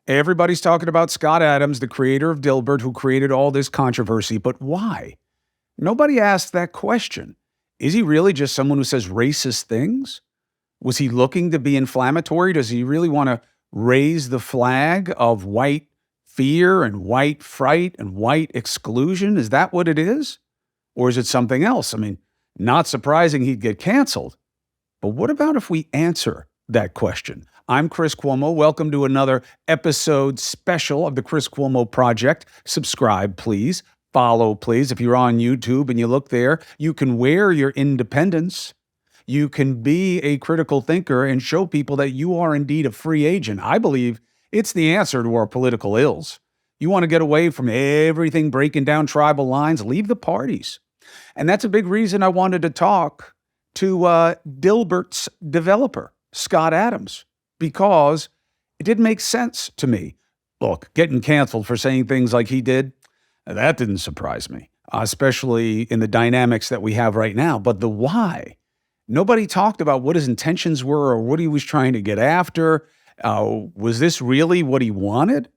Everybody's talking about Scott Adams, the creator of Dilbert, who created all this controversy. But why? Nobody asked that question. Is he really just someone who says racist things? Was he looking to be inflammatory? Does he really want to raise the flag of white fear and white fright and white exclusion? Is that what it is? Or is it something else? I mean, not surprising he'd get canceled. But what about if we answer that question? I'm Chris Cuomo. Welcome to another episode special of the Chris Cuomo Project. Subscribe, please. Follow, please. If you're on YouTube and you look there, you can wear your independence. You can be a critical thinker and show people that you are indeed a free agent. I believe it's the answer to our political ills. You want to get away from everything breaking down tribal lines, leave the parties. And that's a big reason I wanted to talk to Dilbert's developer, Scott Adams, because it didn't make sense to me. Look, getting canceled for saying things like he did, that didn't surprise me, especially in the dynamics that we have right now. But the why? Nobody talked about what his intentions were or what he was trying to get after. Was this really what he wanted?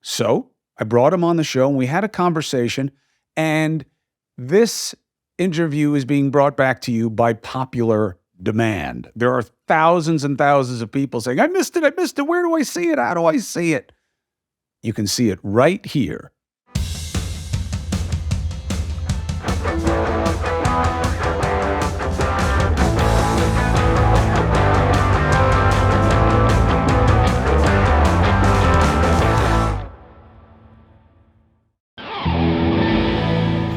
So I brought him on the show and we had a conversation. And this interview is being brought back to you by popular demand. There are thousands and thousands of people saying, I missed it. Where do I see it? How do I see it? You can see it right here.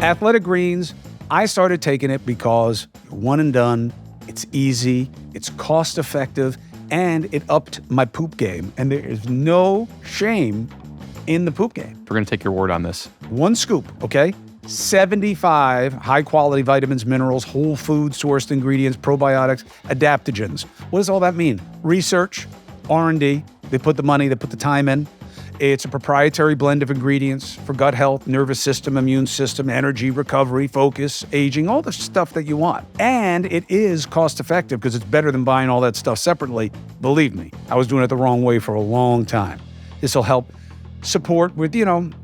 Athletic Greens, I started taking it because one and done, it's easy, it's cost effective, and it upped my poop game. And there is no shame in the poop game. We're going to take your word on this. One scoop, okay? 75 high-quality vitamins, minerals, whole food sourced ingredients, probiotics, adaptogens. What does all that mean? Research, R&D. They put the money, they put the time in. It's a proprietary blend of ingredients for gut health, nervous system, immune system, energy, recovery, focus, aging, all the stuff that you want. And it is cost effective because it's better than buying all that stuff separately. Believe me, I was doing it the wrong way for a long time. This will help support with,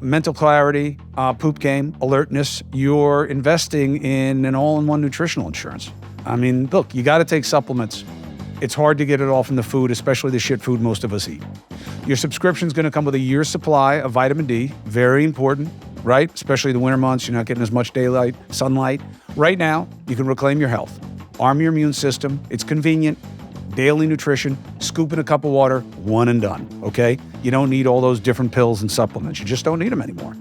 mental clarity, poop game, alertness. You're investing in an all-in-one nutritional insurance. I mean, look, you got to take supplements. It's hard to get it all from the food, especially the shit food most of us eat. Your subscription is going to come with a year's supply of vitamin D. Very important, right? Especially the winter months. You're not getting as much daylight, sunlight. Right now, you can reclaim your health. Arm your immune system. It's convenient. Daily nutrition. Scoop in a cup of water. One and done, okay? You don't need all those different pills and supplements. You just don't need them anymore.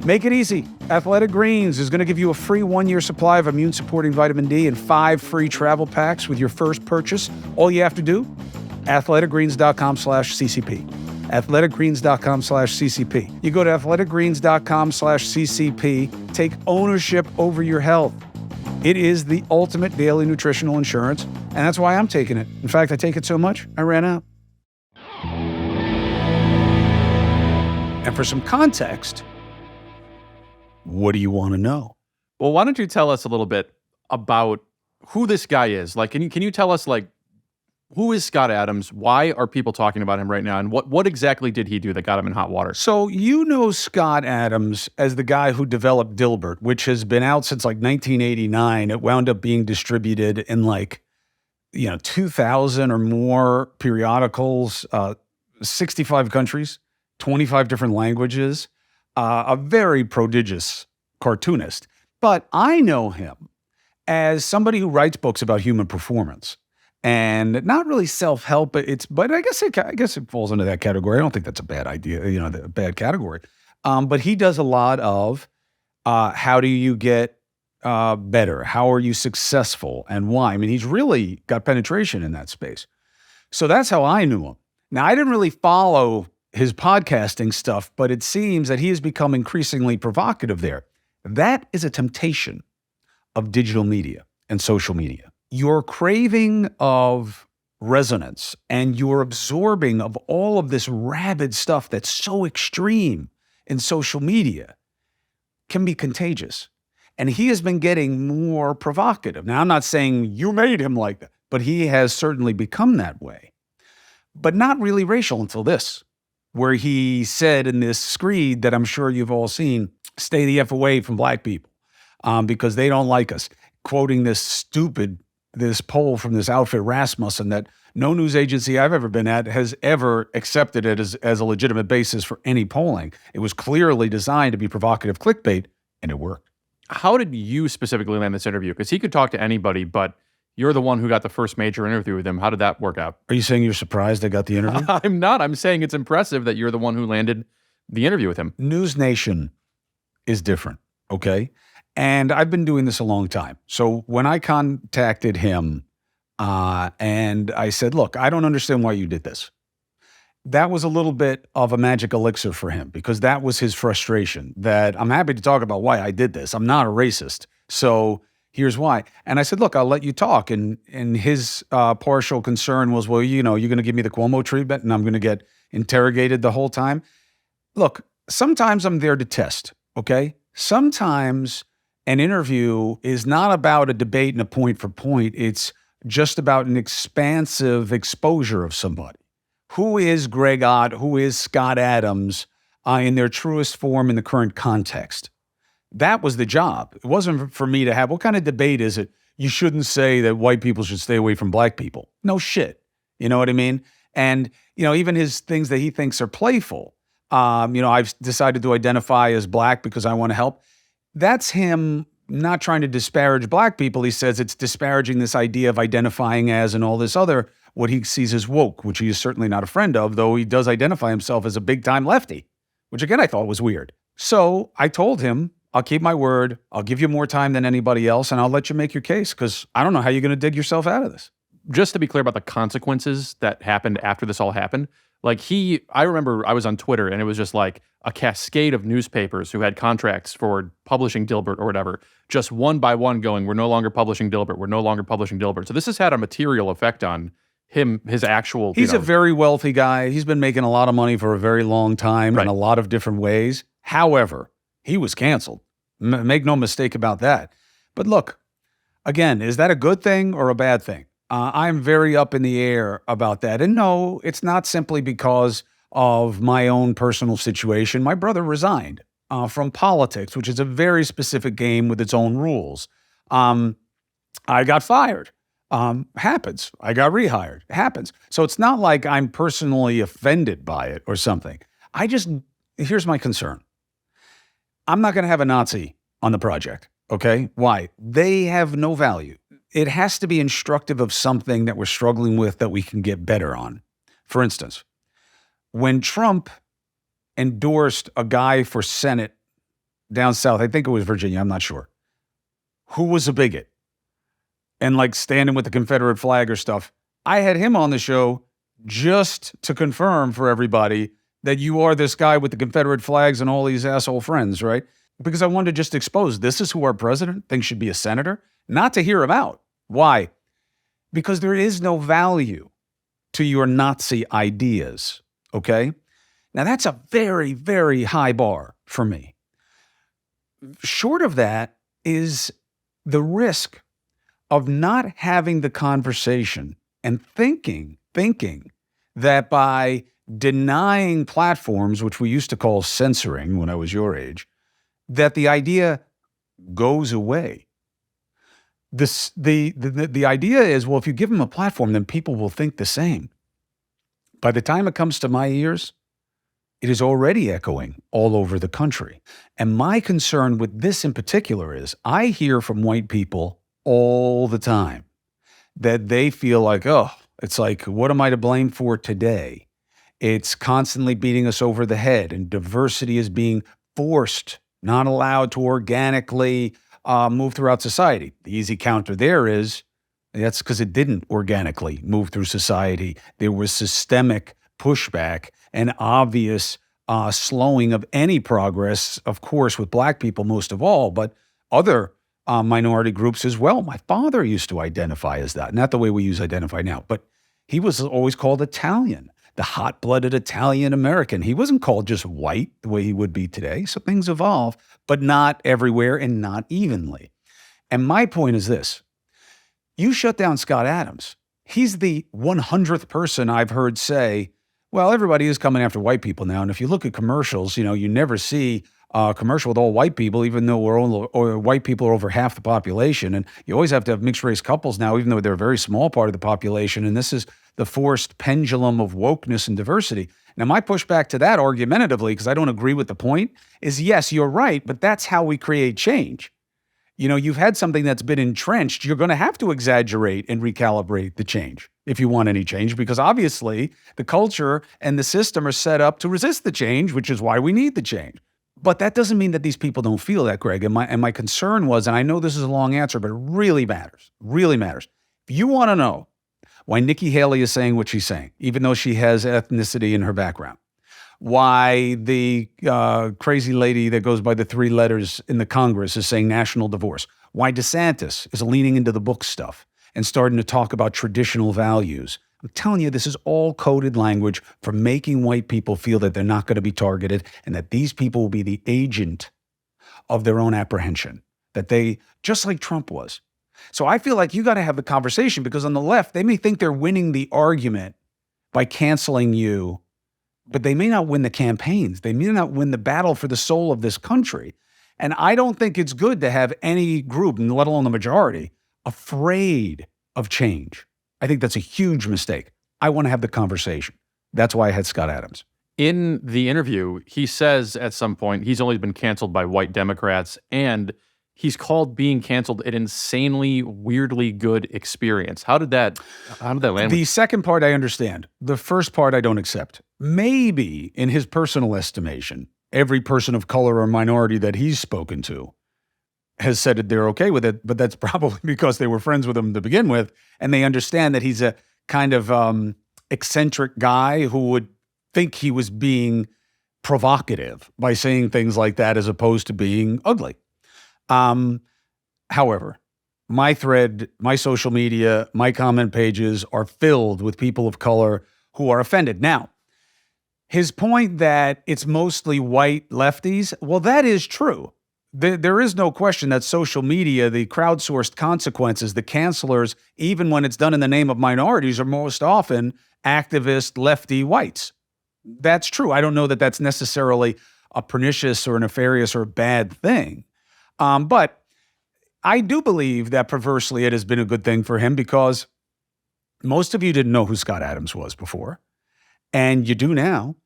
Make it easy. Athletic Greens is going to give you a free 1-year supply of immune-supporting vitamin D and 5 free travel packs with your first purchase. All you have to do, athleticgreens.com/CCP. athleticgreens.com/CCP. You go to athleticgreens.com/CCP. Take ownership over your health. It is the ultimate daily nutritional insurance, and that's why I'm taking it. In fact, I take it so much, I ran out. And for some context, what do you want to know? Well, why don't you tell us a little bit about who this guy is? Like, can you tell us, like, who is Scott Adams? Why are people talking about him right now? And what exactly did he do that got him in hot water? So you know Scott Adams as the guy who developed Dilbert, which has been out since like 1989. It wound up being distributed in 2,000 or more periodicals, 65 countries, 25 different languages. A very prodigious cartoonist. But I know him as somebody who writes books about human performance. And not really self-help, but I guess it falls into that category. I don't think that's a bad idea, a bad category. But he does a lot of how do you get better? How are you successful and why? I mean, he's really got penetration in that space. So that's how I knew him. Now, I didn't really follow his podcasting stuff, but it seems that he has become increasingly provocative there. That is a temptation of digital media and social media. Your craving of resonance and your absorbing of all of this rabid stuff that's so extreme in social media can be contagious. And he has been getting more provocative. Now, I'm not saying you made him like that, but he has certainly become that way. But not really racial until this. where he said in this screed that I'm sure you've all seen, stay the F away from black people because they don't like us. Quoting this poll from this outfit Rasmussen that no news agency I've ever been at has ever accepted it as a legitimate basis for any polling. It was clearly designed to be provocative clickbait, and it worked. How did you specifically land this interview? Because he could talk to anybody, but you're the one who got the first major interview with him. How did that work out? Are you saying you're surprised I got the interview? I'm not. I'm saying it's impressive that you're the one who landed the interview with him. News Nation is different, okay? And I've been doing this a long time. So when I contacted him and I said, look, I don't understand why you did this. That was a little bit of a magic elixir for him because that was his frustration, that I'm happy to talk about why I did this. I'm not a racist. So here's why. And I said, look, I'll let you talk. And his partial concern was, well, you're going to give me the Cuomo treatment and I'm going to get interrogated the whole time. Look, sometimes I'm there to test, okay? Sometimes an interview is not about a debate and a point for point. It's just about an expansive exposure of somebody. Who is Greg Ott? Who is Scott Adams in their truest form in the current context? That was the job. It wasn't for me to have, what kind of debate is it? You shouldn't say that white people should stay away from black people. No shit. You know what I mean? And, even his things that he thinks are playful. I've decided to identify as black because I want to help. That's him not trying to disparage black people. He says it's disparaging this idea of identifying as and all this other, what he sees as woke, which he is certainly not a friend of, though he does identify himself as a big-time lefty, which again, I thought was weird. So I told him, I'll keep my word. I'll give you more time than anybody else, and I'll let you make your case because I don't know how you're going to dig yourself out of this. Just to be clear about the consequences that happened after this all happened, I remember I was on Twitter and it was just like a cascade of newspapers who had contracts for publishing Dilbert or whatever, just one by one going, we're no longer publishing Dilbert, we're no longer publishing Dilbert. So this has had a material effect on him, his actual... He's a very wealthy guy. He's been making a lot of money for a very long time Right. in a lot of different ways. However, he was canceled. Make no mistake about that. But look, again, is that a good thing or a bad thing? I'm very up in the air about that. And no, it's not simply because of my own personal situation. My brother resigned from politics, which is a very specific game with its own rules. I got fired. Happens. I got rehired. Happens. So it's not like I'm personally offended by it or something. Here's my concern. I'm not going to have a Nazi on the project. Okay? Why? They have no value. It has to be instructive of something that we're struggling with that we can get better on. For instance, when Trump endorsed a guy for Senate down south, I think it was Virginia, I'm not sure, who was a bigot and standing with the Confederate flag or stuff, I had him on the show just to confirm for everybody that you are this guy with the Confederate flags and all these asshole friends, right? Because I wanted to just expose this is who our president thinks should be a senator, not to hear him out. Why? Because there is no value to your Nazi ideas, okay? Now, that's a very, very high bar for me. Short of that is the risk of not having the conversation and thinking that by denying platforms, which we used to call censoring when I was your age, that the idea goes away. The idea is, well, if you give them a platform, then people will think the same. By the time it comes to my ears, it is already echoing all over the country. And my concern with this in particular is I hear from white people all the time that they feel like, oh, it's like, what am I to blame for today? It's constantly beating us over the head, and diversity is being forced, not allowed to organically move throughout society. The easy counter there is that's because it didn't organically move through society. There was systemic pushback and obvious slowing of any progress, of course, with black people most of all, but other minority groups as well. My father used to identify as that, not the way we use identify now, but he was always called Italian, the hot-blooded Italian American. He wasn't called just white the way he would be today. So things evolve, but not everywhere and not evenly. And my point is this. You shut down Scott Adams. He's the 100th person I've heard say, Well, everybody is coming after white people now. And if you look at commercials, you never see a commercial with all white people, even though white people are over half the population. And you always have to have mixed race couples now, even though they're a very small part of the population. And this is the forced pendulum of wokeness and diversity. Now, my pushback to that argumentatively, because I don't agree with the point, is yes, you're right, but that's how we create change. You've had something that's been entrenched. You're going to have to exaggerate and recalibrate the change if you want any change, because obviously the culture and the system are set up to resist the change, which is why we need the change. But that doesn't mean that these people don't feel that, Greg. And my concern was, and I know this is a long answer, but it really matters, really matters. If you want to know why Nikki Haley is saying what she's saying, even though she has ethnicity in her background, why the crazy lady that goes by the 3 letters in the Congress is saying national divorce, why DeSantis is leaning into the book stuff and starting to talk about traditional values. I'm telling you, this is all coded language for making white people feel that they're not going to be targeted and that these people will be the agent of their own apprehension, that they, just like Trump was. So I feel like you got to have the conversation, because on the left, they may think they're winning the argument by canceling you, but they may not win the campaigns. They may not win the battle for the soul of this country. And I don't think it's good to have any group, let alone the majority, afraid of change. I think that's a huge mistake. I want to have the conversation. That's why I had Scott Adams. In the interview, he says at some point he's only been canceled by white Democrats, and he's called being canceled an insanely, weirdly good experience. How did that land? The second part I understand. The first part I don't accept. Maybe in his personal estimation, every person of color or minority that he's spoken to has said that they're okay with it, but that's probably because they were friends with him to begin with, and they understand that he's a kind of eccentric guy who would think he was being provocative by saying things like that as opposed to being ugly. However, my thread, my social media, my comment pages are filled with people of color who are offended. Now, his point that it's mostly white lefties, well, that is true. There is no question that social media, the crowdsourced consequences, the cancelers, even when it's done in the name of minorities, are most often activist lefty whites. That's true. I don't know that that's necessarily a pernicious or nefarious or bad thing. But I do believe that perversely it has been a good thing for him, because most of you didn't know who Scott Adams was before, and you do now.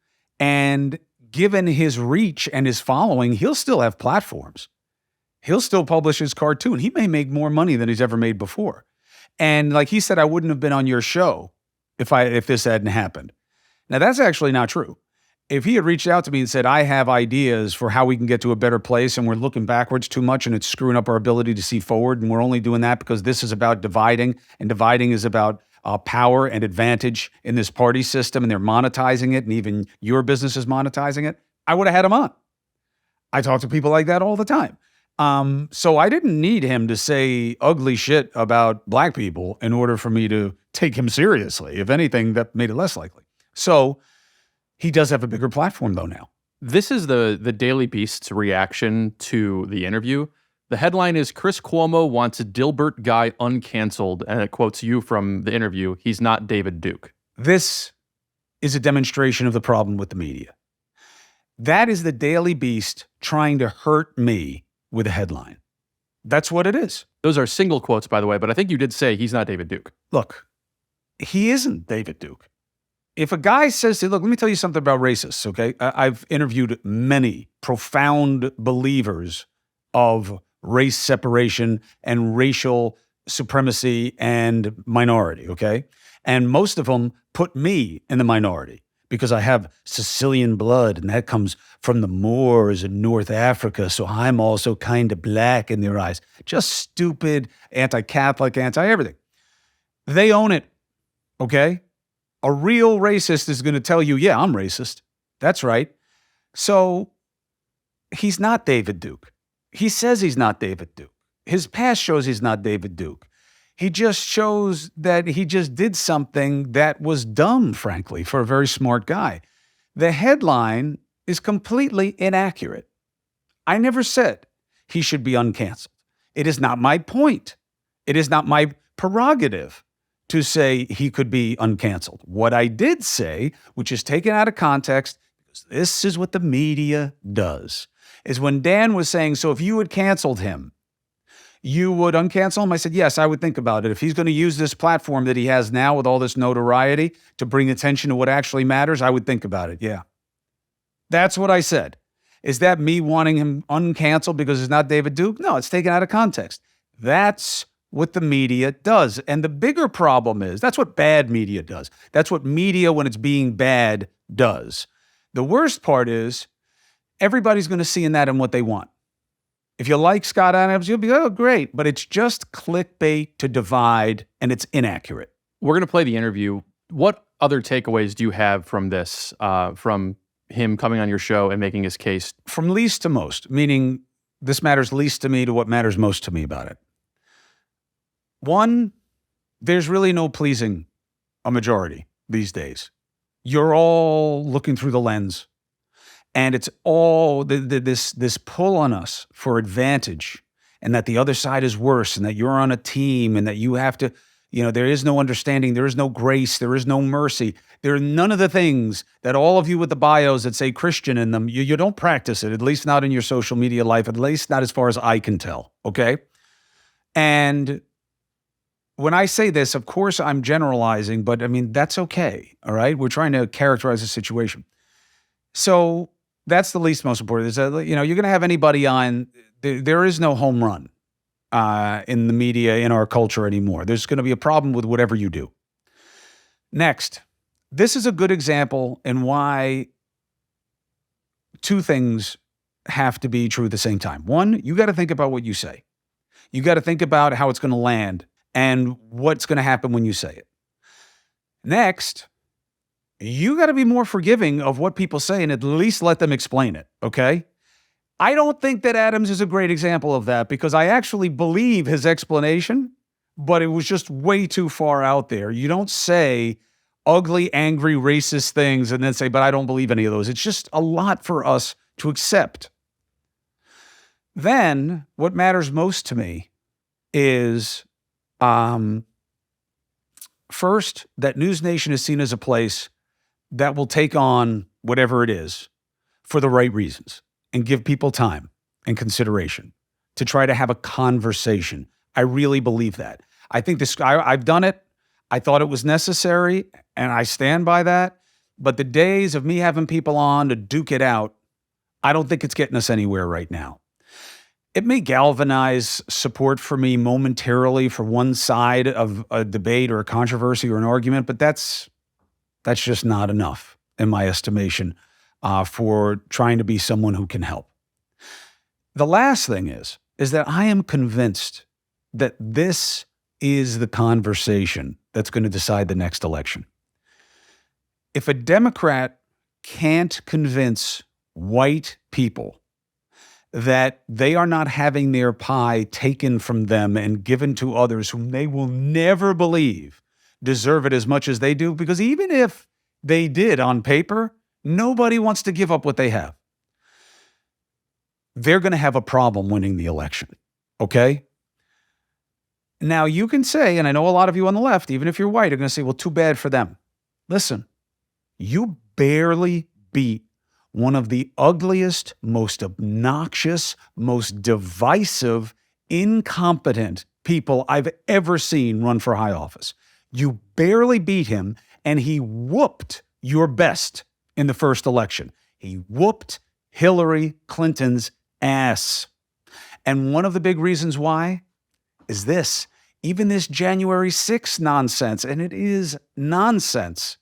And given his reach and his following, he'll still have platforms. He'll still publish his cartoon. He may make more money than he's ever made before. And like he said, I wouldn't have been on your show if this hadn't happened. Now, that's actually not true. If he had reached out to me and said, I have ideas for how we can get to a better place, and we're looking backwards too much and it's screwing up our ability to see forward, and we're only doing that because this is about dividing, and dividing is about power and advantage in this party system, and they're monetizing it, and even your business is monetizing it, I would have had him on. I talk to people like that all the time. So I didn't need him to say ugly shit about black people in order for me to take him seriously. If anything, that made it less likely. So he does have a bigger platform, though, now. This is the Daily Beast's reaction to the interview. The headline is, Chris Cuomo wants a Dilbert guy uncanceled, and it quotes you from the interview, he's not David Duke. This is a demonstration of the problem with the media. That is the Daily Beast trying to hurt me with a headline. That's what it is. Those are single quotes, by the way, but I think you did say he's not David Duke. Look, he isn't David Duke. If a guy says, look, let me tell you something about racists, okay? I've interviewed many profound believers of race separation and racial supremacy and minority, okay? And most of them put me in the minority because I have Sicilian blood, and that comes from the Moors in North Africa, so I'm also kind of black in their eyes. Just stupid, anti-Catholic, anti-everything. They own it, okay? A real racist is going to tell you, yeah, I'm racist. That's right. So he's not David Duke. He says he's not David Duke. His past shows he's not David Duke. He just shows that he just did something that was dumb, frankly, for a very smart guy. The headline is completely inaccurate. I never said he should be uncanceled. It is not my point. It is not my prerogative to say he could be uncanceled. What I did say, which is taken out of context, because this is what the media does, is when Dan was saying, so if you had canceled him, you would uncancel him? I said, yes, I would think about it. If he's going to use this platform that he has now with all this notoriety to bring attention to what actually matters, I would think about it. Yeah. That's what I said. Is that me wanting him uncanceled because it's not David Duke? No, it's taken out of context. That's what the media does. And the bigger problem is that's what bad media does. That's what media, when it's being bad, does. The worst part is everybody's going to see in that and what they want. If you like Scott Adams, you'll be, oh, great. But it's just clickbait to divide, and it's inaccurate. We're going to play the interview. What other takeaways do you have from this, from him coming on your show and making his case? From least to most, meaning this matters least to me to what matters most to me about it. One, there's really no pleasing a majority these days. You're all looking through the lens. And it's all this pull on us for advantage, and that the other side is worse, and that you're on a team, and that you have to, there is no understanding, there is no grace, there is no mercy. There are none of the things that all of you with the bios that say Christian in them, you don't practice it, at least not in your social media life, at least not as far as I can tell, okay? And when I say this, of course I'm generalizing, but I mean, that's okay, all right? We're trying to characterize the situation. So that's the least most important. Is that, you're going to have anybody on. There is no home run in the media, in our culture anymore. There's going to be a problem with whatever you do. Next, this is a good example in why two things have to be true at the same time. One, you got to think about what you say. You got to think about how it's going to land and what's going to happen when you say it. Next, you got to be more forgiving of what people say and at least let them explain it, okay? I don't think that Adams is a great example of that because I actually believe his explanation, but it was just way too far out there. You don't say ugly, angry, racist things and then say, but I don't believe any of those. It's just a lot for us to accept. Then what matters most to me is, first, that News Nation is seen as a place that will take on whatever it is for the right reasons and give people time and consideration to try to have a conversation. I really believe that. I think I've done it. I thought it was necessary, and I stand by that. But the days of me having people on to duke it out, I don't think it's getting us anywhere right now. It may galvanize support for me momentarily for one side of a debate or a controversy or an argument, but that's just not enough, in my estimation, for trying to be someone who can help. The last thing is that I am convinced that this is the conversation that's going to decide the next election. If a Democrat can't convince white people that they are not having their pie taken from them and given to others whom they will never believe deserve it as much as they do, because even if they did on paper, nobody wants to give up what they have. They're going to have a problem winning the election, okay? Now, you can say, and I know a lot of you on the left, even if you're white, are going to say, well, too bad for them. Listen, you barely beat one of the ugliest, most obnoxious, most divisive, incompetent people I've ever seen run for high office. You barely beat him, and he whooped your best in the first election. He whooped Hillary Clinton's ass. And one of the big reasons why is this. Even this January 6th nonsense, and it is nonsense.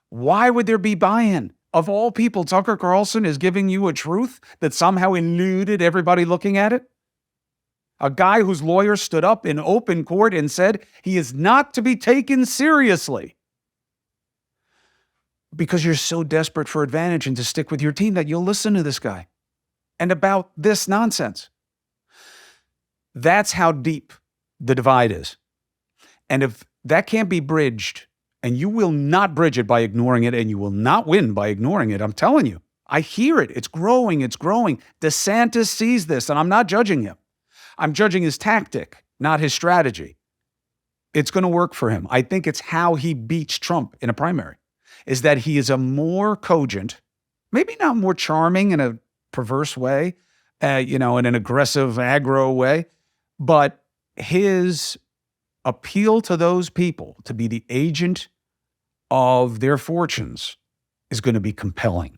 Why would there be buy-in? Of all people, Tucker Carlson is giving you a truth that somehow eluded everybody looking at it? A guy whose lawyer stood up in open court and said he is not to be taken seriously because you're so desperate for advantage and to stick with your team that you'll listen to this guy and about this nonsense. That's how deep the divide is. And if that can't be bridged, and you will not bridge it by ignoring it, and you will not win by ignoring it, I'm telling you, I hear it. It's growing. It's growing. DeSantis sees this, and I'm not judging him. I'm judging his tactic, not his strategy. It's going to work for him. I think it's how he beats Trump in a primary, is that he is a more cogent, maybe not more charming in a perverse way, in an aggressive, aggro way, but his appeal to those people to be the agent of their fortunes is going to be compelling.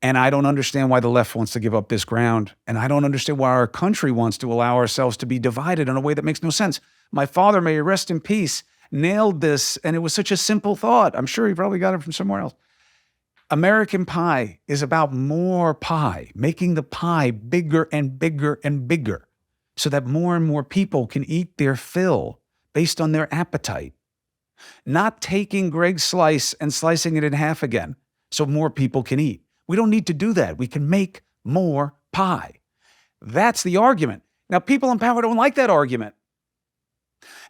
And I don't understand why the left wants to give up this ground. And I don't understand why our country wants to allow ourselves to be divided in a way that makes no sense. My father, may he rest in peace, nailed this, and it was such a simple thought. I'm sure he probably got it from somewhere else. American pie is about more pie, making the pie bigger and bigger and bigger so that more and more people can eat their fill based on their appetite. Not taking Greg's slice and slicing it in half again so more people can eat. We don't need to do that. We can make more pie. That's the argument. Now, people in power don't like that argument.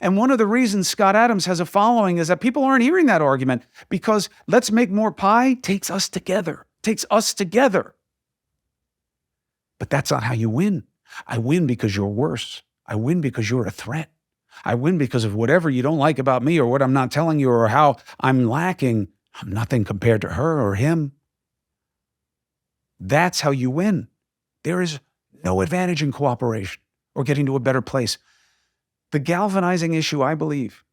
And one of the reasons Scott Adams has a following is that people aren't hearing that argument because let's make more pie takes us together, But that's not how you win. I win because you're worse. I win because you're a threat. I win because of whatever you don't like about me or what I'm not telling you or how I'm lacking. I'm nothing compared to her or him. That's how you win. There is no advantage in cooperation or getting to a better place. The galvanizing issue, I believe,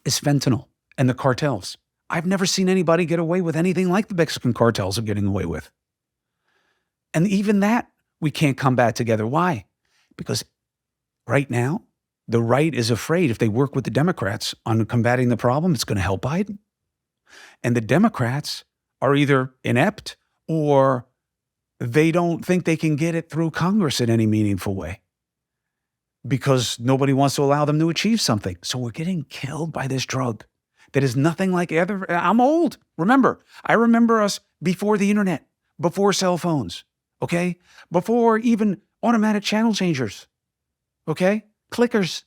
is fentanyl and the cartels. I've never seen anybody get away with anything like the Mexican cartels are getting away with. And even that, we can't combat together. Why? Because right now, the right is afraid if they work with the Democrats on combating the problem, it's going to help Biden. And the Democrats are either inept or they don't think they can get it through Congress in any meaningful way because nobody wants to allow them to achieve something. So we're getting killed by this drug that is nothing like ever. I'm old. Remember, I remember us before the internet, before cell phones, okay? Before even automatic channel changers, okay? Clickers.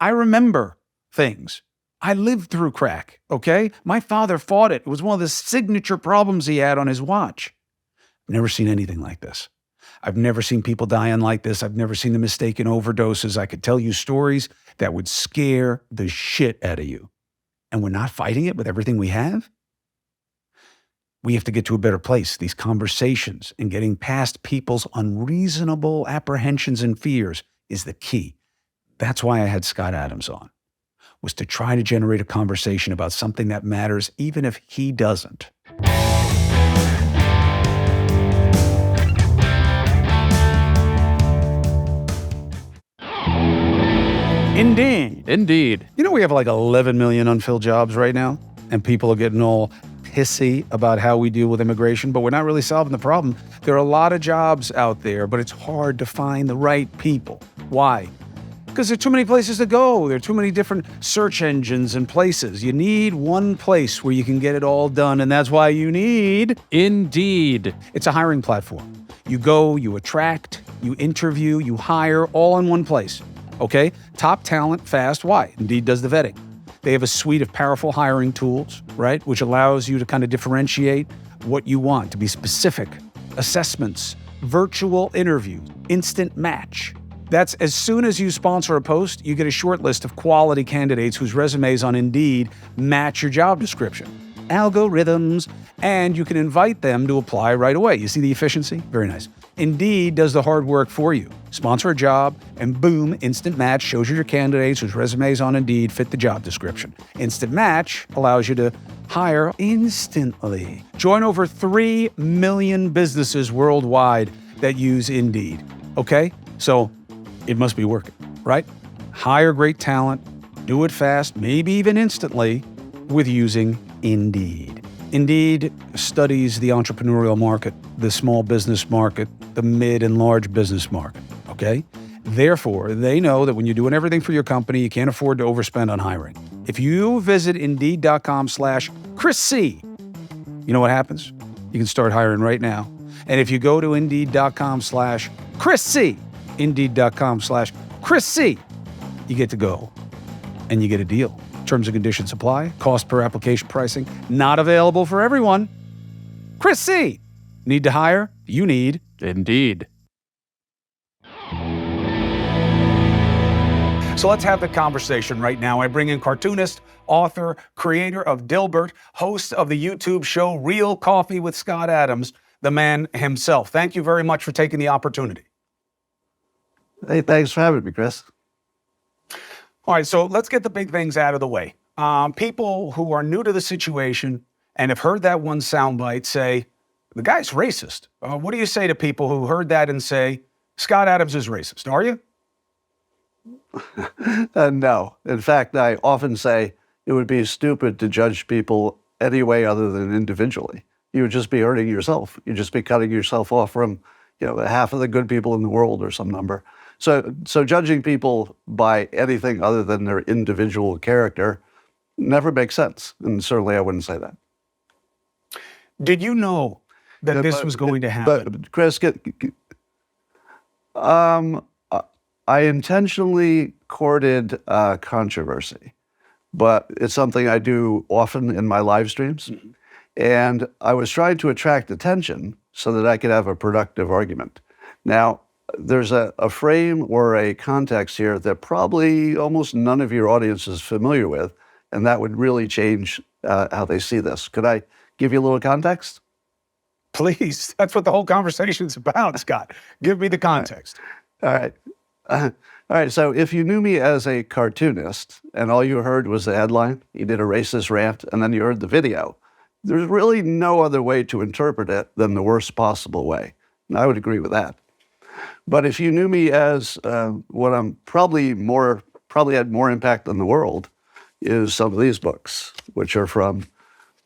I remember things. I lived through crack, okay? My father fought it. It was one of the signature problems he had on his watch. I've never seen anything like this. I've never seen people dying like this. I've never seen the mistaken overdoses. I could tell you stories that would scare the shit out of you. And we're not fighting it with everything we have? We have to get to a better place. These conversations and getting past people's unreasonable apprehensions and fears is the key. That's why I had Scott Adams on, was to try to generate a conversation about something that matters, even if he doesn't. Indeed. You know, we have like 11 million unfilled jobs right now, and people are getting all pissy about how we deal with immigration, but we're not really solving the problem. There are a lot of jobs out there, but it's hard to find the right people. Why? Because there are too many places to go. There are too many different search engines and places. You need one place where you can get it all done, and that's why you need Indeed. It's a hiring platform. You go, you attract, you interview, you hire, all in one place. Okay? Top talent, fast. Why? Indeed does the vetting. They have a suite of powerful hiring tools, right? Which allows you to kind of differentiate what you want, to be specific. Assessments, virtual interview, instant match. That's as soon as you sponsor a post, you get a short list of quality candidates whose resumes on Indeed match your job description. Algorithms, and you can invite them to apply right away. You see the efficiency? Very nice. Indeed does the hard work for you. Sponsor a job, and boom, Instant Match shows you your candidates whose resumes on Indeed fit the job description. Instant Match allows you to hire instantly. Join over 3 million businesses worldwide that use Indeed. Okay? So it must be working, right? Hire great talent, do it fast, maybe even instantly, with using Indeed. Indeed studies the entrepreneurial market, the small business market, the mid and large business market, okay? Therefore, they know that when you're doing everything for your company, you can't afford to overspend on hiring. If you visit Indeed.com/Chris C, you know what happens? You can start hiring right now. And if you go to Indeed.com/Chris C, Indeed.com/Chris C, you get to go and you get a deal. Terms and conditions apply. Cost per application pricing not available for everyone. Chris C. Need to hire? You need Indeed. So let's have the conversation right now. I bring in cartoonist, author, creator of Dilbert, host of the YouTube show Real Coffee with Scott Adams, the man himself. Thank you very much for taking the opportunity. Hey, thanks for having me, Chris. All right, so let's get the big things out of the way. People who are new to the situation and have heard that one soundbite say, the guy's racist. What do you say to people who heard that and say, Scott Adams is racist? Are you? No. In fact, I often say it would be stupid to judge people any way other than individually. You would just be hurting yourself. You'd just be cutting yourself off from, half of the good people in the world or some number. So judging people by anything other than their individual character never makes sense. And certainly I wouldn't say that. Did you know that this was going to happen? But Chris, I intentionally courted controversy, but it's something I do often in my live streams. Mm-hmm. And I was trying to attract attention so that I could have a productive argument. Now, there's a frame or a context here that probably almost none of your audience is familiar with, and that would really change how they see this. Could I give you a little context? Please. That's what the whole conversation's about, Scott. Give me the context. All right. All right, so if you knew me as a cartoonist and all you heard was the headline, you did a racist rant, and then you heard the video, there's really no other way to interpret it than the worst possible way. And I would agree with that. But if you knew me as what I'm probably had more impact on the world is some of these books, which are from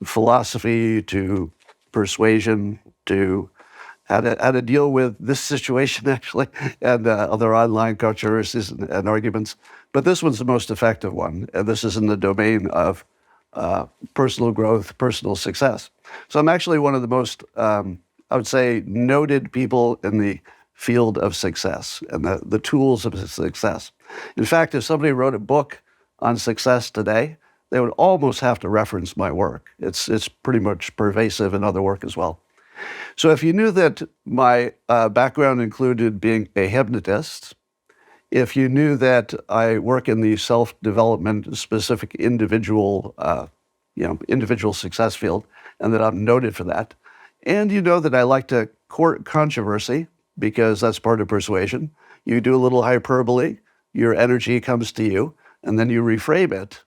philosophy to persuasion to how to deal with this situation, actually, and other online controversies and arguments. But this one's the most effective one, and this is in the domain of personal growth, personal success. So I'm actually one of the most, I would say, noted people in the field of success and the tools of success. In fact, if somebody wrote a book on success today, they would almost have to reference my work. It's pretty much pervasive in other work as well. So if you knew that my background included being a hypnotist, if you knew that I work in the self-development specific individual success field, and that I'm noted for that, and you know that I like to court controversy because that's part of persuasion, you do a little hyperbole, your energy comes to you, and then you reframe it,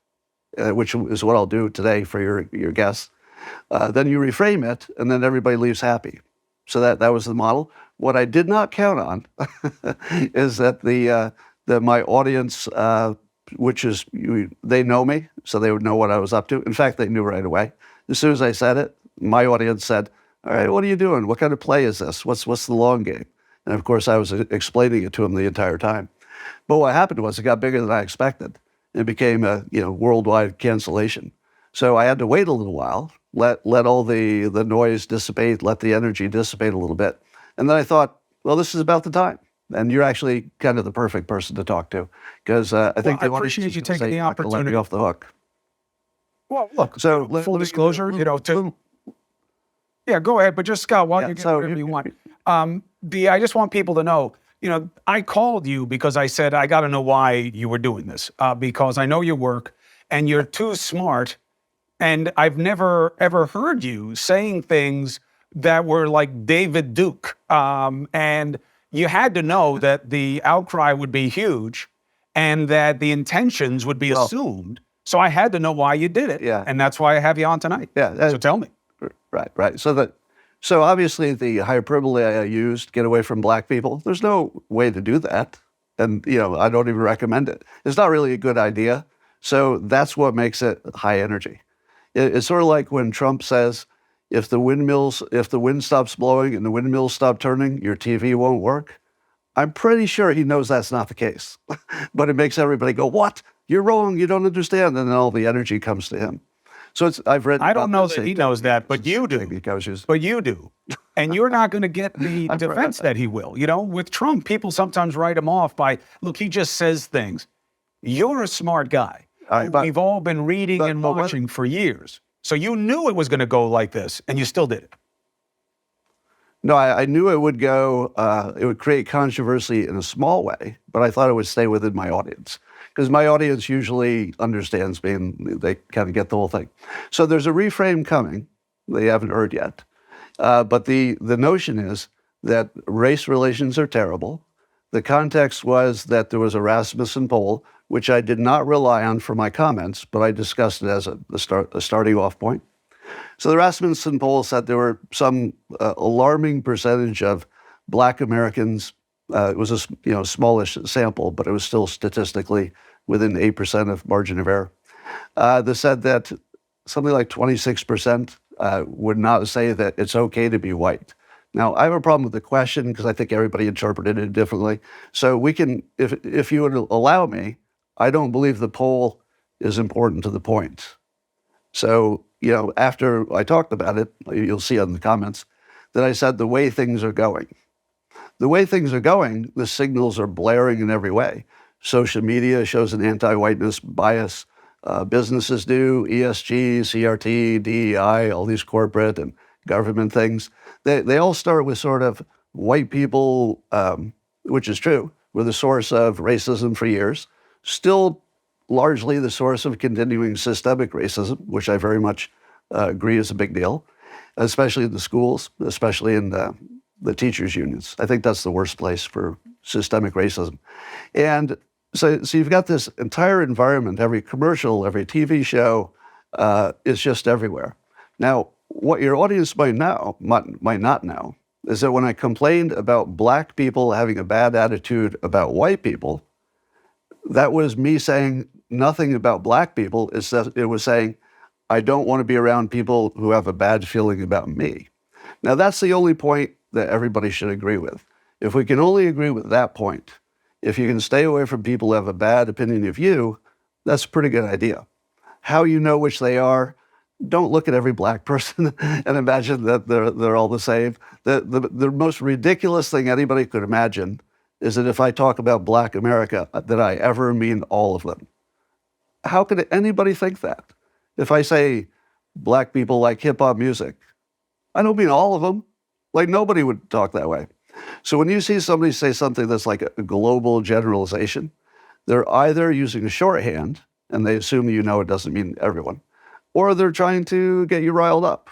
which is what I'll do today for your guests. Then you reframe it, and then everybody leaves happy. So that was the model. What I did not count on is that that my audience, they know me, so they would know what I was up to. In fact, they knew right away. As soon as I said it, my audience said, "All right, what are you doing? What kind of play is this? What's the long game?" And of course, I was explaining it to them the entire time. But what happened was it got bigger than I expected. It became a worldwide cancellation. So I had to wait a little while, let all the noise dissipate, let the energy dissipate a little bit. And then I thought, well, this is about the time. And you're actually kind of the perfect person to talk to, because I think I appreciate you taking the opportunity. Let me off the hook. Well, look, so full disclosure, yeah, go ahead. But just Scott, while you get whatever you want, I just want people to know, I called you because I said, I got to know why you were doing this, because I know your work and you're too smart. And I've never, ever heard you saying things that were like David Duke. And you had to know that the outcry would be huge and that the intentions would be assumed. So I had to know why you did it. Yeah. And that's why I have you on tonight. Yeah. So tell me. Right. So obviously the hyperbole I used, get away from black people, there's no way to do that. And, I don't even recommend it. It's not really a good idea. So that's what makes it high energy. It's sort of like when Trump says, if the wind stops blowing and the windmills stop turning, your TV won't work. I'm pretty sure he knows that's not the case. But it makes everybody go, what? You're wrong. You don't understand. And then all the energy comes to him. So I've read. I don't know that he knows that, but you do. But you do. And you're not going to get the defense that he will. With Trump, people sometimes write him off by, look, he just says things. You're a smart guy. We've all been reading and watching for years. So you knew it was going to go like this, and you still did it. No, I knew it would go, it would create controversy in a small way, but I thought it would stay within my audience. because my audience usually understands me and they kind of get the whole thing. So there's a reframe coming. They haven't heard yet. But the notion is that race relations are terrible. The context was that there was a Rasmussen poll, which I did not rely on for my comments, but I discussed it as a starting off point. So the Rasmussen poll said there were some alarming percentage of Black Americans. It was a smallish sample, but it was still statistically within 8% of margin of error. They said that something like 26% would not say that it's okay to be white. Now, I have a problem with the question because I think everybody interpreted it differently. So we can, if you would allow me, I don't believe the poll is important to the point. So, after I talked about it, you'll see on the comments, that I said the way things are going. The way things are going, the signals are blaring in every way. Social media shows an anti-whiteness bias. Businesses do, ESG, CRT, DEI, all these corporate and government things. They all start with sort of white people, which is true, were the source of racism for years. Still largely the source of continuing systemic racism, which I very much agree is a big deal, especially in the schools, especially in the teachers' unions. I think that's the worst place for systemic racism. And so you've got this entire environment, every commercial, every TV show, is just everywhere. Now, what your audience might not know is that when I complained about Black people having a bad attitude about white people, that was me saying nothing about Black people. It was saying, I don't want to be around people who have a bad feeling about me. Now, that's the only point that everybody should agree with. If we can only agree with that point, if you can stay away from people who have a bad opinion of you, that's a pretty good idea. How you know which they are, don't look at every Black person and imagine that they're all the same. The most ridiculous thing anybody could imagine is that if I talk about Black America, that I ever mean all of them. How could anybody think that? If I say Black people like hip-hop music, I don't mean all of them. Like, nobody would talk that way. So when you see somebody say something that's like a global generalization, they're either using a shorthand, and they assume it doesn't mean everyone, or they're trying to get you riled up.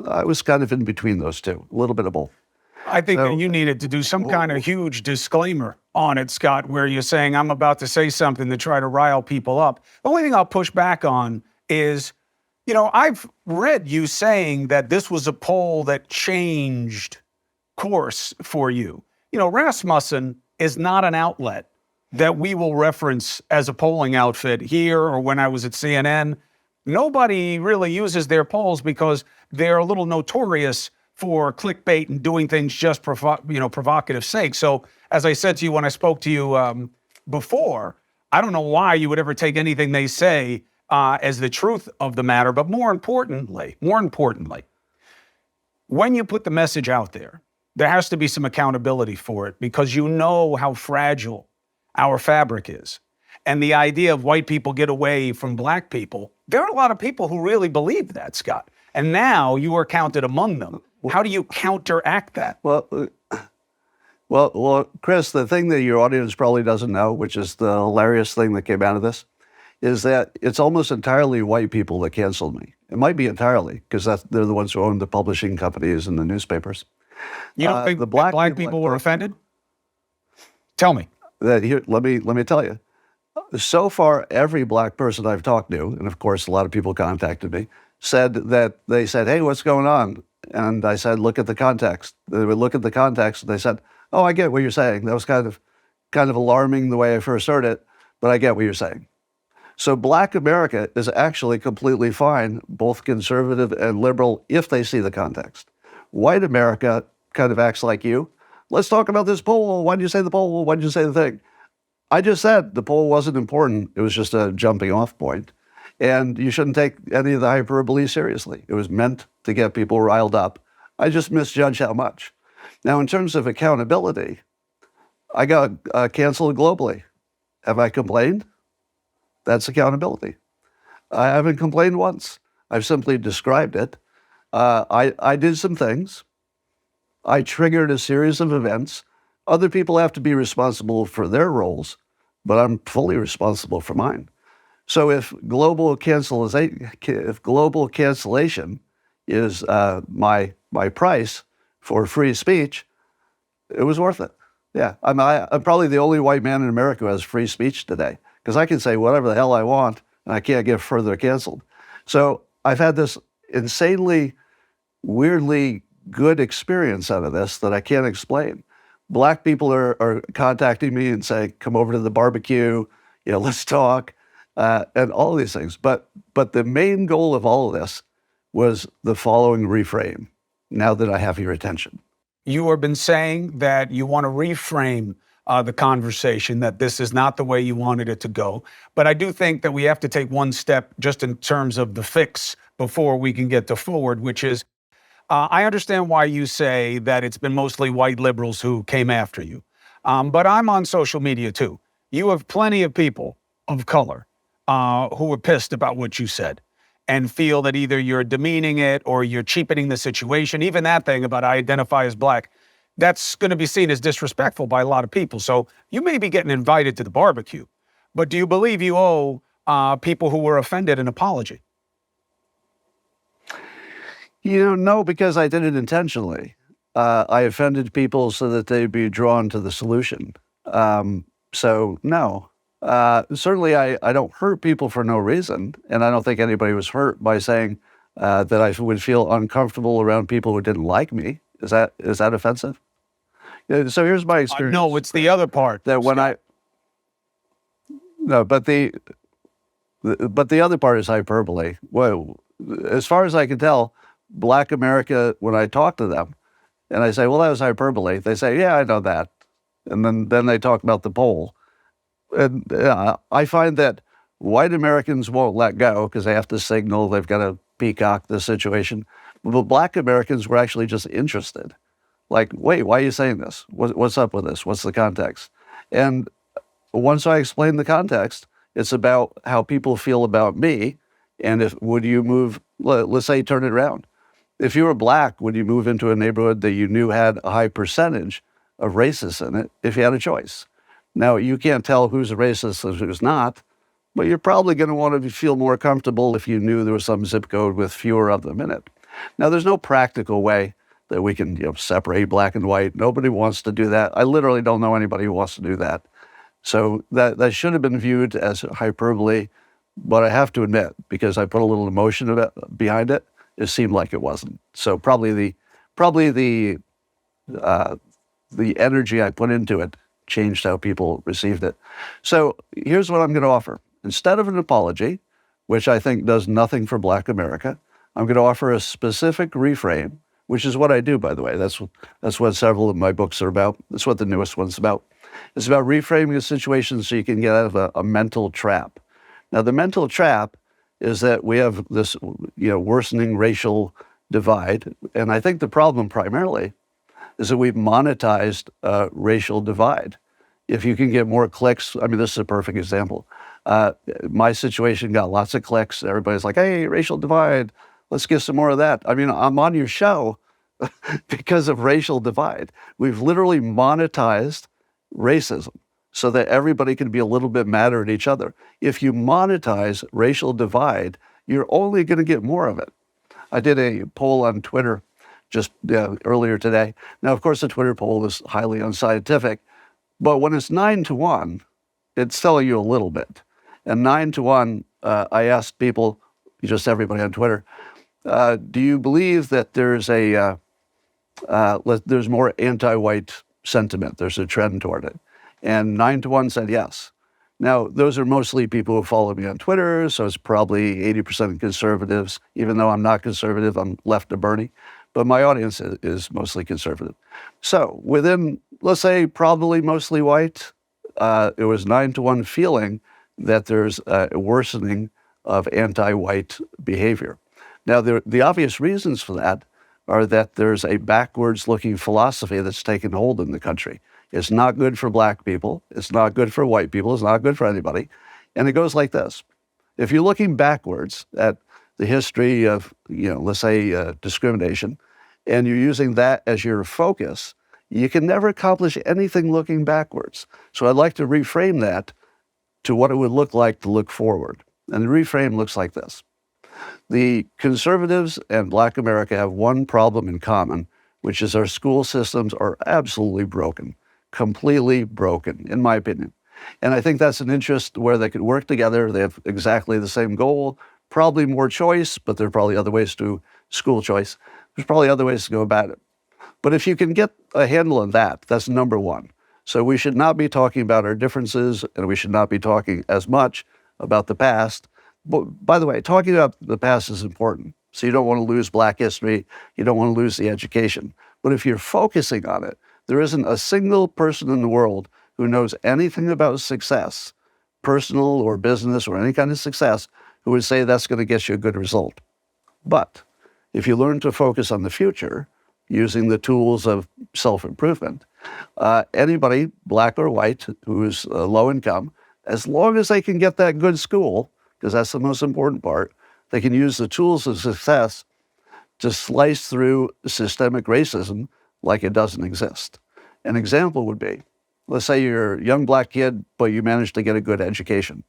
I was kind of in between those two, a little bit of both. I think that you needed to do some kind of huge disclaimer on it, Scott, where you're saying, I'm about to say something to try to rile people up. The only thing I'll push back on is, I've read you saying that this was a poll that changed course for you. Rasmussen is not an outlet that we will reference as a polling outfit here or when I was at CNN. Nobody really uses their polls because they're a little notorious for clickbait and doing things just provocative sake. So as I said to you when I spoke to you before, I don't know why you would ever take anything they say as the truth of the matter. But more importantly, when you put the message out there has to be some accountability for it because you know how fragile our fabric is. And the idea of white people get away from Black people, there are a lot of people who really believe that, Scott. And now you are counted among them. How do you counteract that? Well, Chris, the thing that your audience probably doesn't know, which is the hilarious thing that came out of this, is that it's almost entirely white people that canceled me. It might be entirely, because they're the ones who own the publishing companies and the newspapers. You don't think the black people were offended? Tell me. Let me tell you. So far, every Black person I've talked to, and of course a lot of people contacted me, said, hey, what's going on? And I said, look at the context. They would look at the context and they said, oh, I get what you're saying. That was kind of alarming the way I first heard it, but I get what you're saying. So Black America is actually completely fine, both conservative and liberal, if they see the context. White America kind of acts like you. Let's talk about this poll. Why did you say the poll? Why did you say the thing? I just said the poll wasn't important. It was just a jumping off point. And you shouldn't take any of the hyperbole seriously. It was meant to get people riled up. I just misjudged how much. Now, in terms of accountability, I got canceled globally. Have I complained? That's accountability. I haven't complained once. I've simply described it. I did some things. I triggered a series of events. Other people have to be responsible for their roles, but I'm fully responsible for mine. So if global cancellation is my price for free speech, it was worth it. Yeah, I'm probably the only white man in America who has free speech today, because I can say whatever the hell I want and I can't get further canceled. So I've had this insanely, weirdly good experience out of this that I can't explain. Black people are contacting me and saying, come over to the barbecue, let's talk, and all of these things. But the main goal of all of this was the following reframe, now that I have your attention. You have been saying that you want to reframe the conversation, that this is not the way you wanted it to go. But I do think that we have to take one step just in terms of the fix before we can get to forward, which is, I understand why you say that it's been mostly white liberals who came after you. But I'm on social media too. You have plenty of people of color who were pissed about what you said and feel that either you're demeaning it or you're cheapening the situation. Even that thing about I identify as black, that's going to be seen as disrespectful by a lot of people. So you may be getting invited to the barbecue, but do you believe you owe people who were offended an apology? No, because I did it intentionally. I offended people so that they'd be drawn to the solution. So no. Certainly I don't hurt people for no reason, and I don't think anybody was hurt by saying that I would feel uncomfortable around people who didn't like me. Is that offensive? Yeah, so here's my experience. No, it's the other part. That when but the other part is hyperbole. Well, as far as I can tell, Black America, when I talk to them, and I say, well, that was hyperbole, they say, yeah, I know that. And then they talk about the poll. And I find that white Americans won't let go because they have to signal they've got to peacock the situation. But Black Americans were actually just interested. Like, wait, why are you saying this? What's up with this? What's the context? And once I explain the context, it's about how people feel about me. And would you move, let's say, turn it around. If you were Black, would you move into a neighborhood that you knew had a high percentage of racists in it if you had a choice? Now, you can't tell who's a racist and who's not, but you're probably going to want to feel more comfortable if you knew there was some zip code with fewer of them in it. Now, there's no practical way that we can separate black and white. Nobody wants to do that. I literally don't know anybody who wants to do that. So that should have been viewed as hyperbole, but I have to admit, because I put a little emotion behind it, it seemed like it wasn't. So probably the energy I put into it changed how people received it. So here's what I'm going to offer. Instead of an apology, which I think does nothing for Black America, I'm going to offer a specific reframe, which is what I do, by the way. That's what several of my books are about. That's what the newest one's about. It's about reframing a situation so you can get out of a mental trap. Now, the mental trap is that we have this worsening racial divide, and I think the problem primarily is that we've monetized racial divide. If you can get more clicks, I mean, this is a perfect example. My situation got lots of clicks. Everybody's like, hey, racial divide, let's get some more of that. I mean, I'm on your show because of racial divide. We've literally monetized racism so that everybody can be a little bit madder at each other. If you monetize racial divide, you're only going to get more of it. I did a poll on Twitter just earlier today. Now, of course, the Twitter poll is highly unscientific, but when it's 9-1, it's telling you a little bit. And 9-1, I asked people, just everybody on Twitter, do you believe that there's there's more anti-white sentiment? There's a trend toward it. And 9-1 said yes. Now, those are mostly people who follow me on Twitter, so it's probably 80% conservatives. Even though I'm not conservative, I'm left of Bernie. But my audience is mostly conservative. So within, let's say, probably mostly white, it was 9-1 feeling that there's a worsening of anti-white behavior. Now, the obvious reasons for that are that there's a backwards-looking philosophy that's taken hold in the country. It's not good for Black people. It's not good for white people. It's not good for anybody. And it goes like this. If you're looking backwards at the history of, let's say, discrimination, and you're using that as your focus, you can never accomplish anything looking backwards. So I'd like to reframe that to what it would look like to look forward. And the reframe looks like this. The conservatives and Black America have one problem in common, which is our school systems are absolutely broken, completely broken, in my opinion. And I think that's an interest where they could work together. They have exactly the same goal, probably more choice, but there are probably other ways to do school choice. There's probably other ways to go about it. But if you can get a handle on that, that's number one. So we should not be talking about our differences, and we should not be talking as much about the past. But by the way, talking about the past is important. So you don't want to lose Black history. You don't want to lose the education. But if you're focusing on it, there isn't a single person in the world who knows anything about success, personal or business or any kind of success, who would say that's going to get you a good result. But if you learn to focus on the future, using the tools of self-improvement, anybody, Black or white, who is low income, as long as they can get that good school, because that's the most important part, they can use the tools of success to slice through systemic racism like it doesn't exist. An example would be, let's say you're a young Black kid, but you managed to get a good education.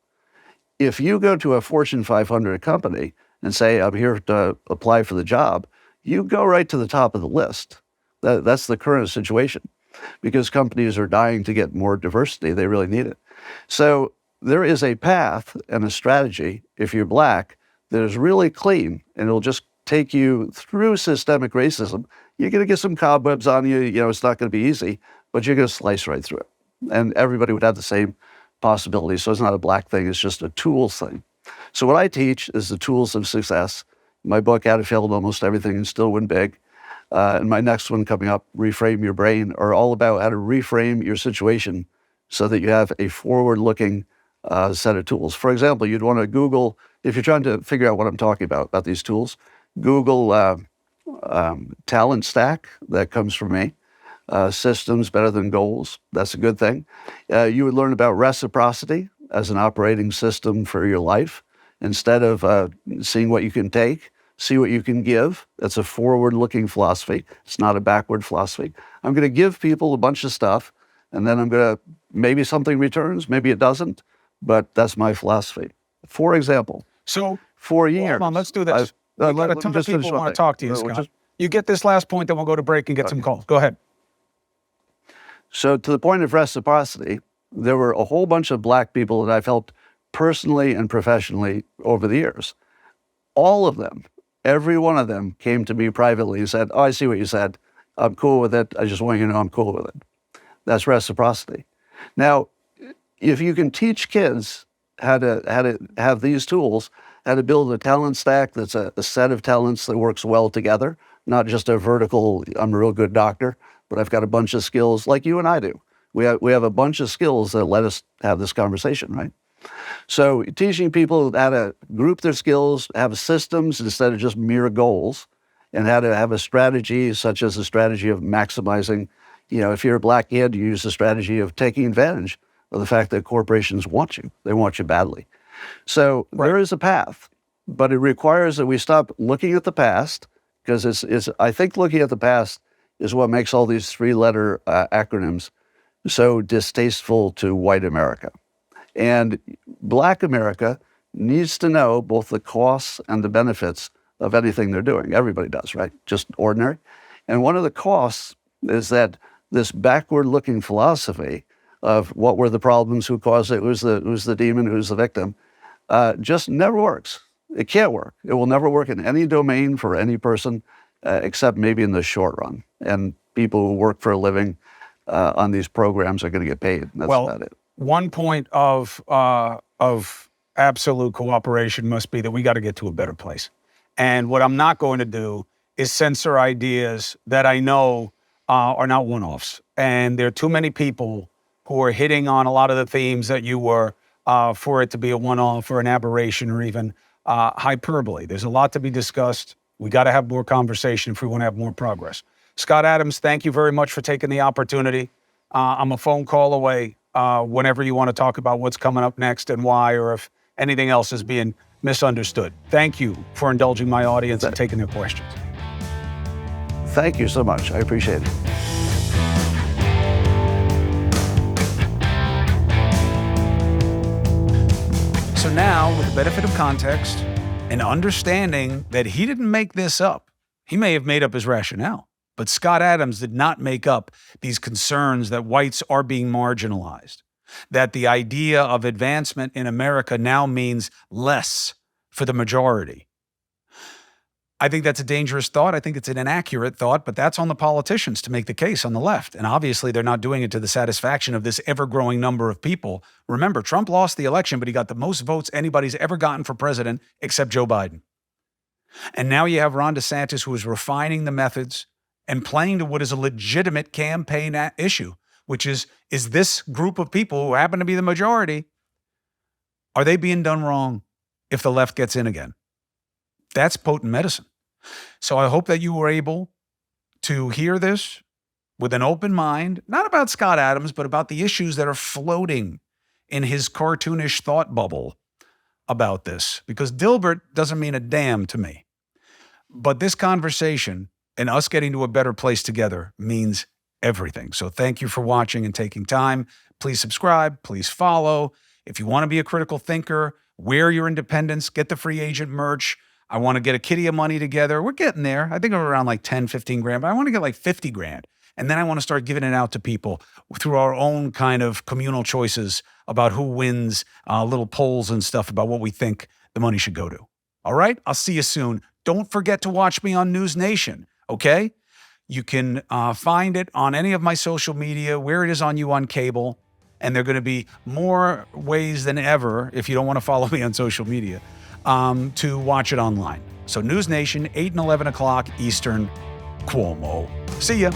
If you go to a Fortune 500 company and say, I'm here to apply for the job, you go right to the top of the list. That's the current situation, because companies are dying to get more diversity. They really need it. So there is a path and a strategy, if you're Black, that is really clean, and it'll just take you through systemic racism. You're going to get some cobwebs on you. You know, it's not going to be easy, but you're going to slice right through it. And everybody would have the same possibilities. So it's not a Black thing. It's just a tools thing. So what I teach is the tools of success. My book, How to Fail at Almost Everything and Still Win Big, and my next one coming up, Reframe Your Brain, are all about how to reframe your situation so that you have a forward-looking set of tools. For example, you'd want to Google, if you're trying to figure out what I'm talking about these tools, Google talent stack. That comes from me. Systems better than goals. That's a good thing. You would learn about reciprocity as an operating system for your life. Instead of seeing what you can take, see what you can give. That's a forward-looking philosophy. It's not a backward philosophy. I'm going to give people a bunch of stuff, and then I'm going to, maybe something returns, maybe it doesn't, but that's my philosophy. For example, So, for years. hold on, let's do this. We got a ton of people who want to talk to you, Scott. You get this last point, then we'll go to break and get some calls. Go ahead. So to the point of reciprocity, there were a whole bunch of Black people that I've helped personally and professionally over the years. All of them, every one of them came to me privately and said, oh, I see what you said. I'm cool with it. I just want you to know I'm cool with it. That's reciprocity. Now, if you can teach kids how to have these tools, how to build a talent stack that's a set of talents that works well together, not just a vertical, I'm a real good doctor, but I've got a bunch of skills like you and I do. We have a bunch of skills that let us have this conversation, right? So teaching people how to group their skills, have systems instead of just mere goals, and how to have a strategy such as a strategy of maximizing, you know, if you're a Black kid, you use the strategy of taking advantage of the fact that corporations want you. They want you badly. So there is a path, but it requires that we stop looking at the past, because I think looking at the past is what makes all these three-letter acronyms so distasteful to white America. And Black America needs to know both the costs and the benefits of anything they're doing. Everybody does, right? Just ordinary. And one of the costs is that this backward-looking philosophy of what were the problems, who caused it, who's the demon, who's the victim, just never works. It can't work. It will never work in any domain for any person, except maybe in the short run. And people who work for a living on these programs are going to get paid. That's about it. One point of absolute cooperation must be that we got to get to a better place. And what I'm not going to do is censor ideas that I know are not one-offs. And there are too many people who are hitting on a lot of the themes that you were for it to be a one-off or an aberration or even hyperbole. There's a lot to be discussed. We got to have more conversation if we want to have more progress. Scott Adams, thank you very much for taking the opportunity. I'm a phone call away whenever you want to talk about what's coming up next and why, or if anything else is being misunderstood. Thank you for indulging my audience and taking their questions. Thank you so much. I appreciate it. So now, with the benefit of context and understanding that he didn't make this up, he may have made up his rationale, but Scott Adams did not make up these concerns that whites are being marginalized, that the idea of advancement in America now means less for the majority. I think that's a dangerous thought. I think it's an inaccurate thought, but that's on the politicians to make the case on the left. And obviously, they're not doing it to the satisfaction of this ever-growing number of people. Remember, Trump lost the election, but he got the most votes anybody's ever gotten for president except Joe Biden. And now you have Ron DeSantis, who is refining the methods and playing to what is a legitimate campaign issue, which is this group of people who happen to be the majority, are they being done wrong if the left gets in again? That's potent medicine. So I hope that you were able to hear this with an open mind, not about Scott Adams, but about the issues that are floating in his cartoonish thought bubble about this. Because Dilbert doesn't mean a damn to me. But this conversation and us getting to a better place together means everything. So thank you for watching and taking time. Please subscribe. Please follow. If you want to be a critical thinker, wear your independence, get the free agent merch. I want to get a kitty of money together. We're getting there. I think I'm around like 10, 15 grand, but I want to get like 50 grand. And then I want to start giving it out to people through our own kind of communal choices about who wins, little polls and stuff about what we think the money should go to. All right? I'll see you soon. Don't forget to watch me on News Nation, okay? You can find it on any of my social media, where it is on you on cable. And there are going to be more ways than ever, if you don't want to follow me on social media, to watch it online. So News Nation, 8 and 11 o'clock Eastern, Cuomo. See ya.